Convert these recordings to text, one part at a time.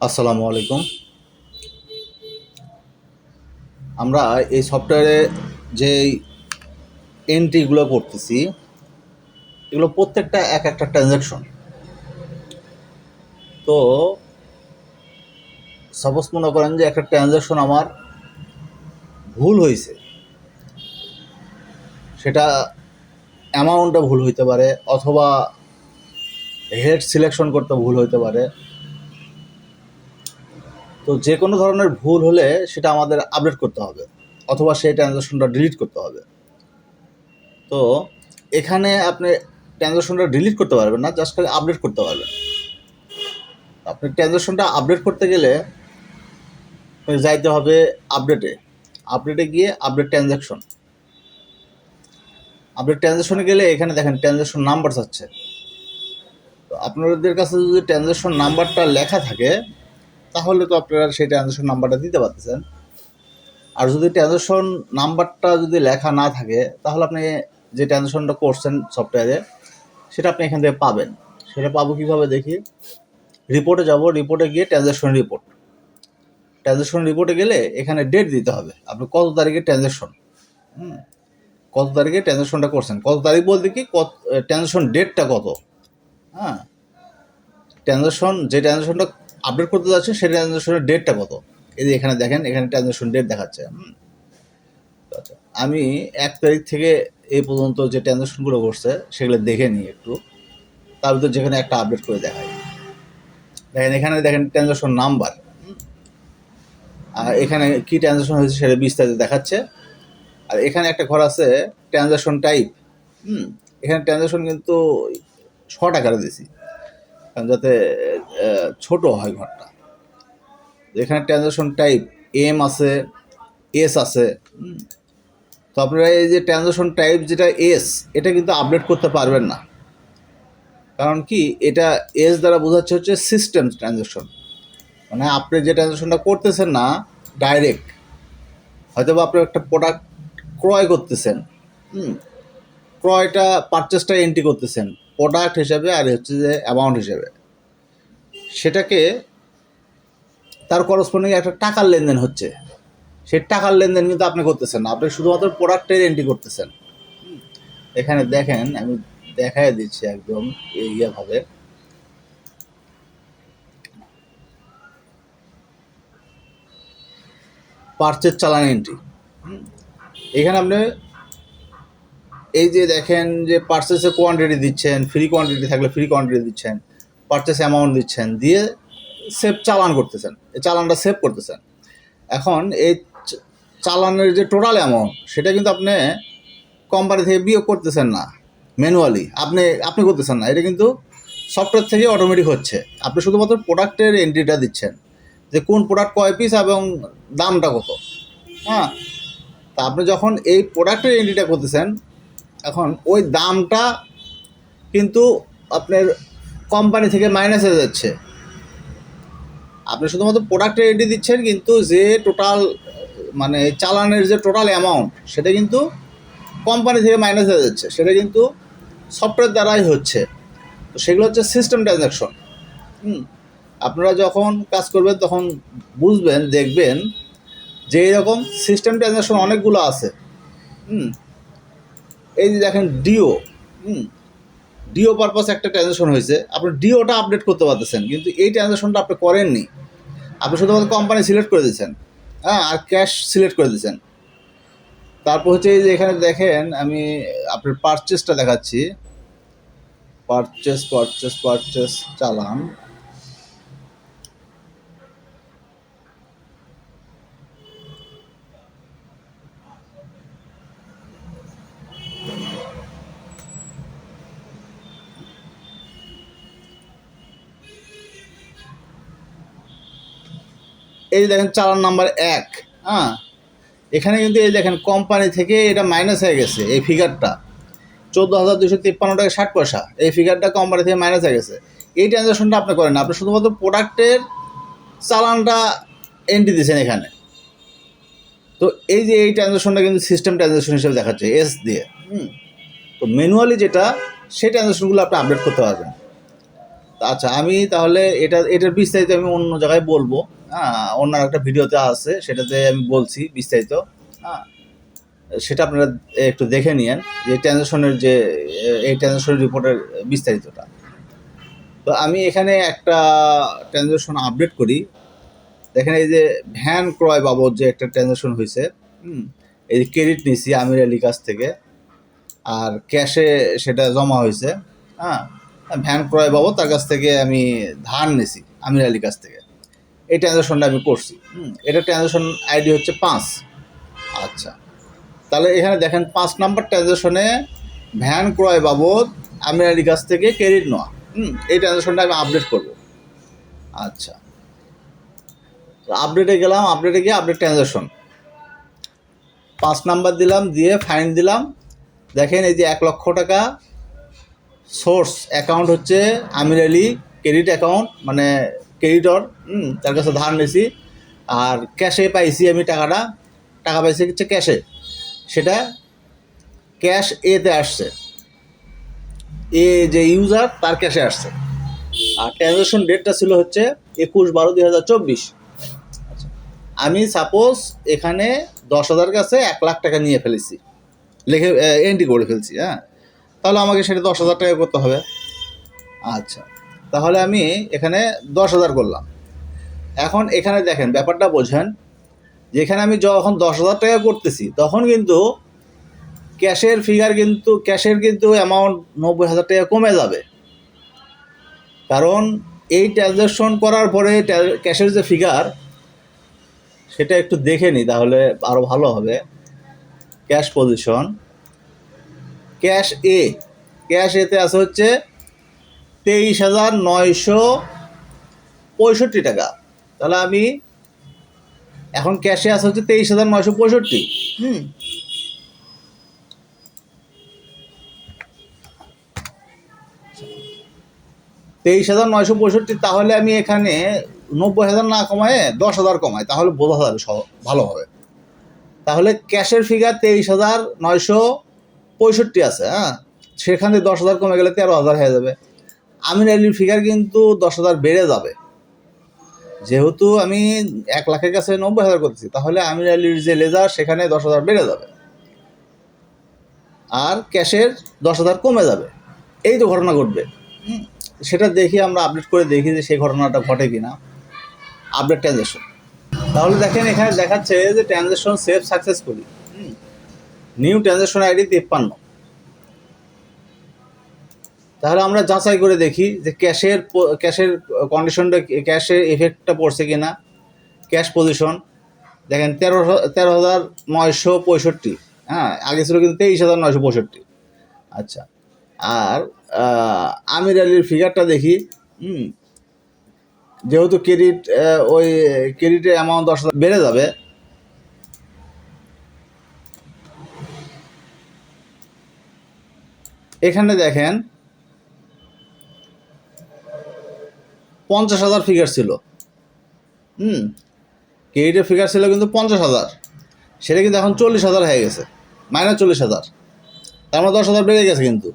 আসসালামু আলাইকুম। আমরা এই সফটওয়্যারে যে এন্ট্রিগুলো করতেছি এগুলো প্রত্যেকটা এক একটা ট্রানজ্যাকশন। তো সাপোজ মনে করেন যে একটা ট্রানজ্যাকশন আমার ভুল হয়েছে, সেটা অ্যামাউন্টটা ভুল হইতে পারে অথবা হেড সিলেকশন করতে ভুল হইতে পারে। তো যে কোনো ধরনের ভুল হলে সেটা আমাদের আপডেট করতে হবে অথবা সেই ট্রানজ্যাকশনটা ডিলিট করতে হবে। তো এখানে আপনি ট্রানজ্যাকশনটা ডিলিট করতে পারবেন না, জাস্ট খালি আপডেট করতে পারবেন। আপনি ট্রানজ্যাকশনটা আপডেট করতে গেলে যাইতে হবে আপডেটে গিয়ে আপডেট ট্রানজ্যাকশনে গেলে এখানে দেখেন ট্রানজ্যাকশন নাম্বার চাচ্ছে। তো আপনাদের কাছে যদি ট্রানজ্যাকশন নাম্বারটা লেখা থাকে তাহলে তো আপনারা সেই ট্রানজ্যাকশন নাম্বারটা দিতে পারতেছেন। আর যদি ট্রানজ্যাকশন নাম্বারটা যদি লেখা না থাকে তাহলে আপনি যে ট্রানজ্যাকশনটা করছেন সফটওয়্যারে সেটা আপনি এখান থেকে পাবেন। সেটা পাবো কীভাবে দেখি, রিপোর্টে যাব, রিপোর্টে গিয়ে ট্রানজ্যাকশন রিপোর্টে গেলে এখানে ডেট দিতে হবে, আপনি কত তারিখে কত তারিখে ট্রানজ্যাকশনটা করছেন। কত তারিখ বলতে কি ট্রানজ্যাকশন ডেটটা কত, হ্যাঁ, যে ট্রানজ্যাকশনটা আপডেট করতে যাচ্ছে সেই ট্রানজ্যাকশনের ডেটটা কত। এই যে এখানে দেখেন, এখানে ট্রানজ্যাকশন ডেট দেখাচ্ছে। আচ্ছা, আমি 1 তারিখ থেকে এই পর্যন্ত যে ট্রানজ্যাকশনগুলো করছে সেগুলো দেখে নিই একটু, তার ভিতর যেখানে একটা আপডেট করে দেখাই। দেখেন এখানে দেখেন ট্রানজ্যাকশন নাম্বার, আর এখানে কী ট্রানজ্যাকশন হয়েছে সেটা বিস্তারিত দেখাচ্ছে। আর এখানে একটা ঘর আছে ট্রানজ্যাকশন টাইপ। এখানে ট্রানজ্যাকশন কিন্তু শর্ট আকারে দিয়েছি কারণ যাতে ছোট হয় ঘরটা। এখানে ট্রানজ্যাকশন টাইপ এম আছে, এস আছে। তো আপনারা এই যে ট্রানজ্যাকশন টাইপ যেটা এস, এটা কিন্তু আপডেট করতে পারবেন না। কারণ কি, এটা এস দ্বারা বোঝাচ্ছে হচ্ছে সিস্টেম ট্রানজ্যাকশন, মানে আপনি যে ট্রানজ্যাকশনটা করতেছেন না ডাইরেক্ট, হয়তো বা আপনি একটা প্রোডাক্ট ক্রয় করতেছেন, ক্রয়টা পারচেসটা এন্ট্রি করতেছেন প্রোডাক্ট হিসাবে আর হচ্ছে যে অ্যামাউন্ট হিসাবে, সেটাকে তার করসপন্ডিং একটা টাকার লেনদেন হচ্ছে, সেই টাকার লেনদেন কিন্তু আপনি করতেছেন না, আপনি শুধুমাত্র প্রোডাক্টের এন্ট্রি করতেছেন। এখানে দেখেন, আমি দেখাই দিচ্ছি একদম এইভাবে। পারচেজ চালান এন্ট্রি, এখানে আপনি এই যে দেখেন যে পারচেসে কোয়ান্টিটি দিচ্ছেন, ফ্রি কোয়ান্টিটি থাকলে ফ্রি কোয়ান্টিটি দিচ্ছেন, পারচেস অ্যামাউন্ট দিচ্ছেন, দিয়ে সেভ চালান করতেছেন, এই চালানটা সেভ করতেছেন। এখন এই চালানের যে টোটাল অ্যামাউন্ট সেটা কিন্তু আপনি কোম্পানি থেকে বিয়োগ করতেছেন না, ম্যানুয়ালি আপনি করতেছেন না, এটা কিন্তু সফটওয়্যার থেকে অটোমেটিক হচ্ছে। আপনি শুধুমাত্র প্রোডাক্টের এন্ট্রিটা দিচ্ছেন যে কোন প্রোডাক্ট কয় পিস এবং দামটা কত। হ্যাঁ, তা আপনি যখন এই প্রোডাক্টের এন্ট্রিটা করতেছেন, এখন ওই দামটা কিন্তু আপনার কোম্পানি থেকে মাইনাস হয়ে যাচ্ছে। আপনি শুধুমাত্র প্রোডাক্টের এন্ট্রি দিচ্ছেন, কিন্তু যে টোটাল মানে চালানের যে টোটাল অ্যামাউন্ট সেটা কিন্তু কোম্পানি থেকে মাইনাস হয়ে যাচ্ছে, সেটা কিন্তু সফটওয়্যার দ্বারাই হচ্ছে। তো সেগুলো হচ্ছে সিস্টেম ট্রানজ্যাকশন। আপনারা যখন কাজ করবেন তখন বুঝবেন, দেখবেন যে এইরকম সিস্টেম ট্রানজ্যাকশন অনেকগুলো আছে। এই যে দেখেন ডিও পারপাস একটা ট্রানজ্যাকশন হয়েছে, আপনি ডিওটা আপডেট করতে পারতেছেন, কিন্তু এই ট্রানজ্যাকশনটা আপনি করেননি, আপনি শুধুমাত্র কোম্পানি সিলেক্ট করে দিয়েছেন, হ্যাঁ, আর ক্যাশ সিলেক্ট করে দিয়েছেন। তারপর হচ্ছে এই যে এখানে দেখেন, আমি আপনার পারচেসটা দেখাচ্ছি, পারচেস চালান। এই দেখেন চালান নাম্বার 1, হ্যাঁ, এখানে কিন্তু এই দেখেন কোম্পানি থেকে এটা মাইনাস হয়ে গেছে, এই ফিগারটা 14,253 টাকা 60 পয়সা, এই ফিগারটা কোম্পানি থেকে মাইনাস হয়ে গেছে। এই ট্রানজ্যাকশনটা আপনি করেন, আপনি শুধুমাত্র প্রোডাক্টের চালানটা এন্ট্রি দিয়েছেন এখানে। তো এই যে এই ট্রানজ্যাকশনটা কিন্তু সিস্টেম ট্রানজ্যাকশন হিসেবে দেখাচ্ছে এস দিয়ে। তো ম্যানুয়ালি যেটা, সেই ট্রানজ্যাকশনগুলো আপনি আপডেট করতে পারবেন। আচ্ছা, আমি তাহলে এটার বিস্তারিত আমি অন্য জায়গায় বলবো। হ্যাঁ, অন্য একটা ভিডিওতে আছে, সেটাতে আমি বলছি বিস্তারিত। হ্যাঁ, সেটা আপনারা একটু দেখে নিয়েন যে ট্রানজ্যাকশনের যে এই ট্রানজ্যাকশন রিপোর্টের বিস্তারিতটা। তো আমি এখানে একটা ট্রানজ্যাকশন আপডেট করি। দেখেন এই যে ভ্যান ক্রয় বাবদ যে একটা ট্রানজ্যাকশন হয়েছে, এই যে ক্রেডিট নিছি আমির আলীর কাছ থেকে, আর ক্যাশে সেটা জমা হয়েছে। হ্যাঁ, ভ্যান ক্রয় বাবদ তার কাছ থেকে আমি ধার নিছি আমির আলীর কাছ থেকে। এই ট্রানজ্যাকশনটা আমি করছি। এটা ট্রানজ্যাকশন আইডি হচ্ছে 5। আচ্ছা, তাহলে এখানে দেখেন 5 নাম্বার ট্রানজ্যাকশনে ভ্যান ক্রয় বাবদ আমির আলীর কাছ থেকে ক্রেডিট নেওয়া। এই ট্রানজ্যাকশনটা আমি আপডেট করব। আচ্ছা, আপডেটে গেলাম, আপডেটে গিয়ে আপডেট ট্রানজ্যাকশন 5 নাম্বার দিলাম, দিয়ে ফাইন দিলাম। দেখেন এই যে 1 লক্ষ টাকা সোর্স অ্যাকাউন্ট হচ্ছে আমির আলী ক্রেডিট অ্যাকাউন্ট, মানে ক্রেডিটর। তার কাছে ধার নিয়েছি, আর ক্যাশে পাইছি আমি টাকা পাইছি হচ্ছে ক্যাশে, সেটা ক্যাশ এতে আসছে, এ যে ইউজার তার ক্যাশে আসছে। আর ট্রানজ্যাকশন ডেটটা ছিল হচ্ছে 21/12/2024। আচ্ছা, আমি সাপোজ এখানে 10,000 কাছে 1 লাখ টাকা নিয়ে ফেলেছি, লিখে এন্ট্রি করে ফেলছি। হ্যাঁ, তাহলে আমাকে সেটা 10,000 টাকা করতে হবে। আচ্ছা, তাহলে আমি এখানে 10,000 করলাম। এখন এখানে দেখেন ব্যাপারটা বোঝেন, যে এখানে আমি যখন 10,000 টাকা করতেছি তখন কিন্তু ক্যাশের কিন্তু অ্যামাউন্ট 90,000 টাকা কমে যাবে। কারণ এই ট্রানজ্যাকশন করার পরে ক্যাশের যে ফিগার, সেটা একটু দেখে নিই তাহলে আরও ভালো হবে। ক্যাশ পজিশন, ক্যাশ এতে আছে হচ্ছে 23,965 টাকা। তাহলে আমি এখন ক্যাশে আছে হচ্ছে 23,965। 23,965। তাহলে আমি এখানে 90,000 না কমায় 10,000 কমাই, তাহলে বোঝা যাবে ভালোভাবে। তাহলে ক্যাশের ফিগার 23,965 আছে। হ্যাঁ, সেখানে 10,000 কমে গেলে 13,000 হয়ে যাবে। আমির আলীর ফিগার কিন্তু 10,000 বেড়ে যাবে, যেহেতু আমি 1 লাখের কাছে 90,000 করতেছি, তাহলে আমির আলীর যে লেজার সেখানে 10,000 বেড়ে যাবে, আর ক্যাশের 10,000 কমে যাবে। এই তো ঘটনা ঘটবে। সেটা দেখি, আমরা আপডেট করে দেখি যে সেই ঘটনাটা ঘটে কিনা। আপডেট ট্রানজ্যাকশন, তাহলে দেখেন এখানে দেখাচ্ছে যে transaction save successfully, new transaction ID 53। তাহলে আমরা যাচাই করে দেখি যে ক্যাশের কন্ডিশনটা, ক্যাশের এফেক্টটা পড়ছে কিনা। ক্যাশ পজিশন দেখেন 13,965। হ্যাঁ, আগে ছিল কিন্তু 23,965। আচ্ছা, আর আমির আলীর ফিগারটা দেখি। যেহেতু ওই ক্রেডিটের অ্যামাউন্ট 10,000 বেড়ে যাবে, এখানে দেখেন 50,000 ফিগার ছিল। ক্রেডিটের ফিগার ছিল কিন্তু 50,000, সেটা কিন্তু এখন 40,000 হয়ে গেছে, -40,000। তার মানে 10,000 বেড়ে গেছে। কিন্তু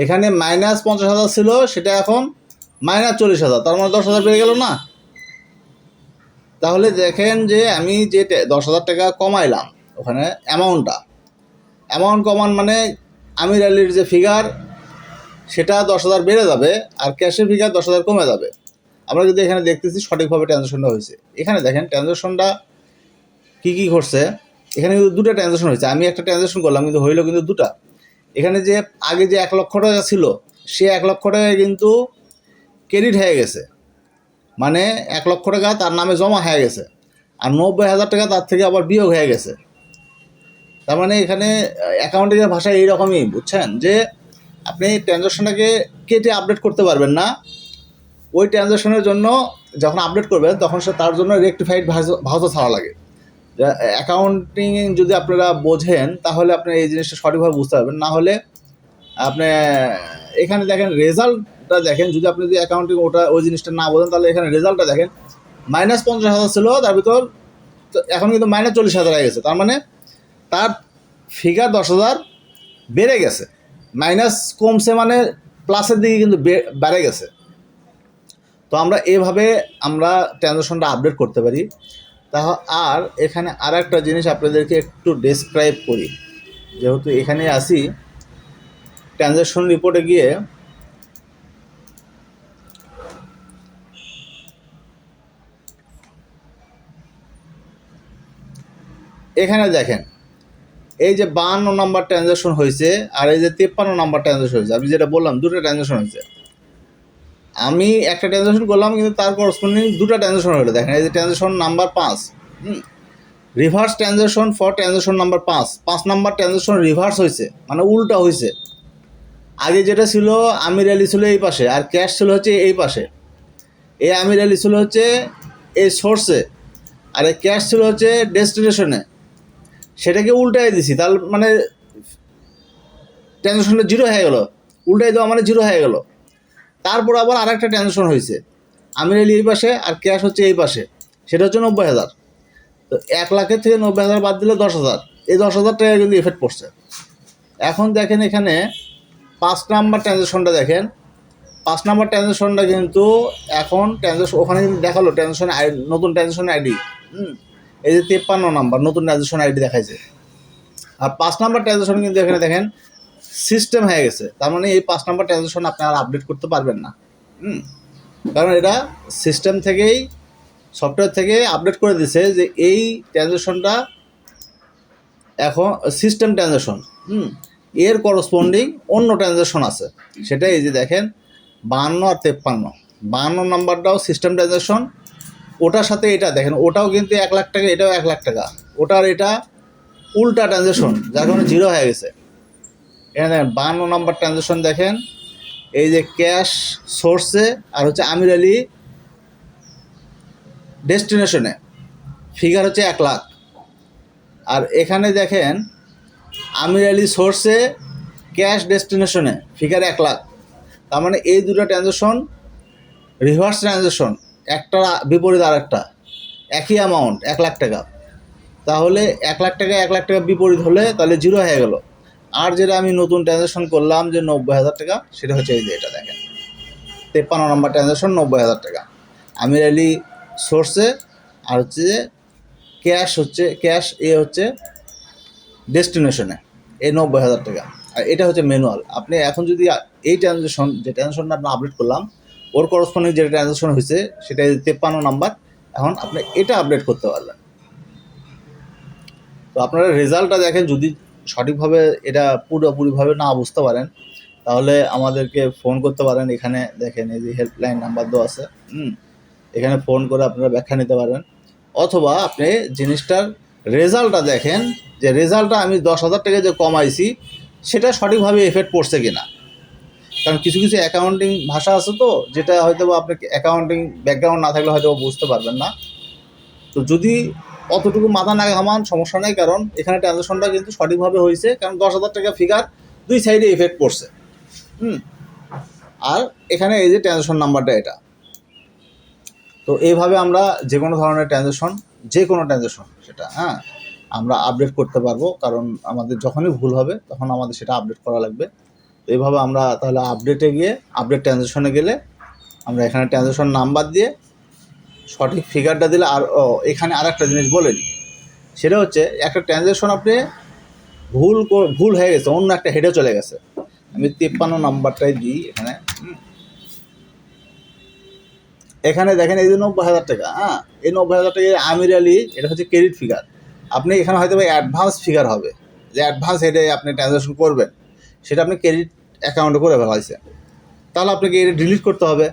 এখানে -50,000 ছিল, সেটা এখন -40,000, তার মানে 10,000 বেড়ে গেল না। তাহলে দেখেন যে আমি যে 10,000 টাকা কমাইলাম, ওখানে অ্যামাউন্ট কমান মানে আমির আলীর যে ফিগার সেটা 10,000 বেড়ে যাবে, আর ক্যাশের ফিগার 10,000 কমে যাবে। আমরা যদি এখানে দেখতেছি সঠিকভাবে ট্রানজ্যাকশনটা হয়েছে। এখানে দেখেন ট্রানজ্যাকশনটা কী ঘটছে। এখানে কিন্তু 2টা ট্রানজ্যাকশন হয়েছে। আমি একটা ট্রানজ্যাকশন করলাম, কিন্তু হইলো কিন্তু 2টা। এখানে যে আগে যে 1 লক্ষ টাকা ছিল, সে 1 লক্ষ টাকা কিন্তু ক্রেডিট হয়ে গেছে, মানে 1 লক্ষ টাকা তার নামে জমা হয়ে গেছে, আর 90,000 টাকা তার থেকে আবার বিয়োগ হয়ে গেছে। তার মানে এখানে অ্যাকাউন্টিংয়ের ভাষায় এইরকমই, বুঝছেন, যে আপনি ট্রানজ্যাকশনটাকে কেটে আপডেট করতে পারবেন না। ওই ট্রানজ্যাকশনের জন্য যখন আপডেট করবেন তখন তার জন্য রেকটিফাইড ভাউচার ছাড়া লাগে। অ্যাকাউন্টিং যদি আপনারা বোঝেন তাহলে আপনি এই জিনিসটা সঠিকভাবে বুঝতে পারবেন। না হলে আপনি এখানে দেখেন রেজাল্টটা দেখেন, যদি আপনি যদি অ্যাকাউন্টিং ওই জিনিসটা না বোঝেন, তাহলে এখানে রেজাল্টটা দেখেন -50,000 ছিল, তার ভিতর এখন কিন্তু -40,000 হয়ে গেছে। তার মানে তার ফিগার 10,000 বেড়ে গেছে, মাইনাস কমছে মানে প্লাসের দিকে কিন্তু বেড়ে গেছে। তো আমরা এভাবে আমরা ট্রানজ্যাকশনটা আপডেট করতে পারি। তা আর এখানে আর একটা জিনিস আপনাদেরকে একটু ডেসক্রাইব করি, যেহেতু এখানে আসি। ট্রানজ্যাকশন রিপোর্টে গিয়ে এখানে দেখেন, এই যে 52 নম্বর ট্রানজ্যাকশন হয়েছে আর এই যে 53 নম্বর ট্রানজ্যাকশন হয়েছে, আমি যেটা বললাম দুটো ট্রানজ্যাকশন হয়েছে। আমি একটা ট্রানজ্যাকশন করলাম কিন্তু তার করসপন্ডিং দুটো ট্রানজ্যাকশন হলো। দেখেন এই যে transaction number 5, reverse transaction for transaction number 5 number transaction reverse হয়েছে, মানে উল্টা হয়েছে। আগে যেটা ছিল আমির আলী ছিল এই পাশে আর ক্যাশ ছিল হচ্ছে এই পাশে। এই আমির আলী ছিল হচ্ছে এই সোর্সে আর এই ক্যাশ ছিল হচ্ছে ডেস্টিনেশনে। সেটাকে উল্টাই দিছি, তার মানে ট্রানজ্যাকশনটা জিরো হয়ে গেল, উল্টাই দেওয়া মানে জিরো হয়ে গেল। তারপর আবার আর একটা ট্রানজ্যাকশন হয়েছে, আমির আলী এই পাশে আর ক্যাশ হচ্ছে এই পাশে, সেটা হচ্ছে 90,000। তো 1 লাখের থেকে 90,000 বাদ দিলে 10,000, এই 10,000 টাকা কিন্তু এফেক্ট পড়ছে। এখন দেখেন এখানে 5 নাম্বার ট্রানজ্যাকশনটা দেখেন, 5 নাম্বার ট্রানজ্যাকশনটা কিন্তু এখন ট্রানজ্যাকশন ওখানে কিন্তু দেখালো ট্রানজ্যাকশন নতুন ট্রানজ্যাকশন আইডি। এই যে 53 নাম্বার নতুন ট্রানজ্যাকশন আইডি দেখাইছে। আর 5 নাম্বার ট্রানজ্যাকশন কিন্তু এখানে দেখেন সিস্টেম হয়ে গেছে। তার মানে এই 5 নাম্বার ট্রানজ্যাকশন আপনি আর আপডেট করতে পারবেন না, কারণ এটা সিস্টেম থেকেই সফটওয়্যার থেকে আপডেট করে দিছে যে এই ট্রানজ্যাকশনটা এখন সিস্টেম ট্রানজ্যাকশন। এর করসপন্ডিং অন্য ট্রানজ্যাকশন আছে, সেটা এই যে দেখেন 52 আর 53। 52 নাম্বারটাও সিস্টেম ট্রানজ্যাকশন, ওটার সাথে এটা দেখেন ওটাও কিন্তু 1 লাখ টাকা, এটাও 1 লাখ টাকা, ওটার এটা উল্টা ট্রানজ্যাকশন, যার কারণে জিরো হয়ে গেছে। এখানে দেখেন 52 নাম্বার ট্রানজ্যাকশন দেখেন, এই যে ক্যাশ সোর্সে আর হচ্ছে আমির আলী ডেস্টিনেশনে, ফিগার হচ্ছে 1 লাখ। আর এখানে দেখেন আমির আলী সোর্সে ক্যাশ ডেস্টিনেশনে, ফিগার 1 লাখ। তার মানে এই দুটো ট্রানজ্যাকশন রিভার্স ট্রানজ্যাকশন, একটা বিপরীত আর একটা, একই অ্যামাউন্ট 1 লাখ টাকা। তাহলে 1 লাখ টাকা 1 লাখ টাকা বিপরীত হলে তাহলে জিরো হয়ে গেল। আর যেটা আমি নতুন ট্রানজ্যাকশন করলাম যে 90,000 টাকা, সেটা হচ্ছে এই যে এটা দেখেন 53 নম্বর ট্রানজ্যাকশন 90,000 টাকা আমির আলী সোর্সে, আর হচ্ছে যে ক্যাশ এ হচ্ছে ডেস্টিনেশনে, এই 90,000 টাকা। আর এটা হচ্ছে ম্যানুয়াল। আপনি এখন যদি এই ট্রানজ্যাকশনটা আপনি আপডেট করলাম, ওর করসপন্ডিং যে ট্রানজ্যাকশন হয়েছে সেটা 53 নাম্বার, এখন আপনি এটা আপডেট করতে পারবেন। তো আপনারা রেজাল্টটা দেখেন, যদি সঠিকভাবে এটা পুরোপুরিভাবে না বুঝতে পারেন তাহলে আমাদেরকে ফোন করতে পারেন। এখানে দেখেন এই যে হেল্পলাইন নাম্বার দেওয়া আছে, এখানে ফোন করে আপনারা ব্যাখ্যা নিতে পারবেন। অথবা আপনি জিনিসটার রেজাল্টটা দেখেন যে রেজাল্টটা আমি 10,000 টাকা যে কমাইছি সেটা সঠিকভাবে এফেক্ট পড়ছে কিনা। কারণ কিছু কিছু অ্যাকাউন্টিং ভাষা আছে তো, যেটা হয়তো বা আপনাকে অ্যাকাউন্টিং ব্যাকগ্রাউন্ড না থাকলে হয়তো বুঝতে পারবেন না। তো যদি অতটুকু মাথা না ঘামান সমস্যা নেই, কারণ এখানে ট্রানজ্যাকশনটা কিন্তু সঠিকভাবে হয়েছে, কারণ 10,000 টাকা ফিগার দুই সাইডে এফেক্ট পড়ছে। আর এখানে এই যে ট্রানজ্যাকশন নাম্বারটা এটা। তো এইভাবে আমরা যে কোনো ধরনের ট্রানজ্যাকশন, যে কোনো ট্রানজ্যাকশন সেটা আমরা আপডেট করতে পারবো, কারণ আমাদের যখনই ভুল হবে তখন আমাদের সেটা আপডেট করা লাগবে। তো এইভাবে আমরা তাহলে আপডেট ট্রানজ্যাকশনে গেলে আমরা এখানে ট্রানজ্যাকশন নাম্বার দিয়ে সঠিক ফিগারটা দিলে। আর এখানে আর একটা জিনিস বলে নিই, সেটা হচ্ছে একটা ট্রানজ্যাকশন আপনি ভুল হয়ে গেছে, অন্য একটা হেডে চলে গেছে। আমি 53 নাম্বারটাই দিই এখানে। এখানে দেখেন এই যে 90,000 টাকা, এই 90,000 টাকা আমির আলী, এটা হচ্ছে ক্রেডিট ফিগার। আপনি এখানে হয়তো অ্যাডভান্স ফিগার হবে, যে অ্যাডভান্স হেডে আপনি ট্রানজ্যাকশন করবেন, সেটা আপনি ক্রেডিট অ্যাকাউন্টে করে ফেলাইছে, তাহলে আপনাকে এটা ডিলিট করতে হবে।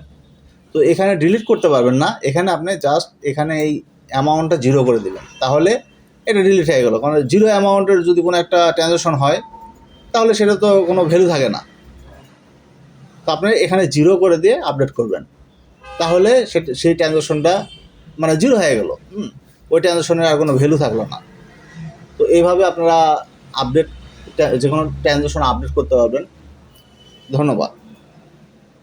তো এখানে ডিলিট করতে পারবেন না, এখানে আপনি জাস্ট এখানে এই অ্যামাউন্টটা জিরো করে দেবেন, তাহলে এটা ডিলিট হয়ে গেল। কারণ জিরো অ্যামাউন্টের যদি কোনো একটা ট্রানজ্যাকশন হয় তাহলে সেটা তো কোনো ভ্যালু থাকে না। তো আপনি এখানে জিরো করে দিয়ে আপডেট করবেন, তাহলে সেই ট্রানজ্যাকশনটা মানে জিরো হয়ে গেল, ওই ট্রানজ্যাকশনের আর কোনো ভ্যালু থাকলো না। তো এইভাবে আপনারা যে কোনো ট্রানজ্যাকশন আপডেট করতে পারবেন। ধন্যবাদ।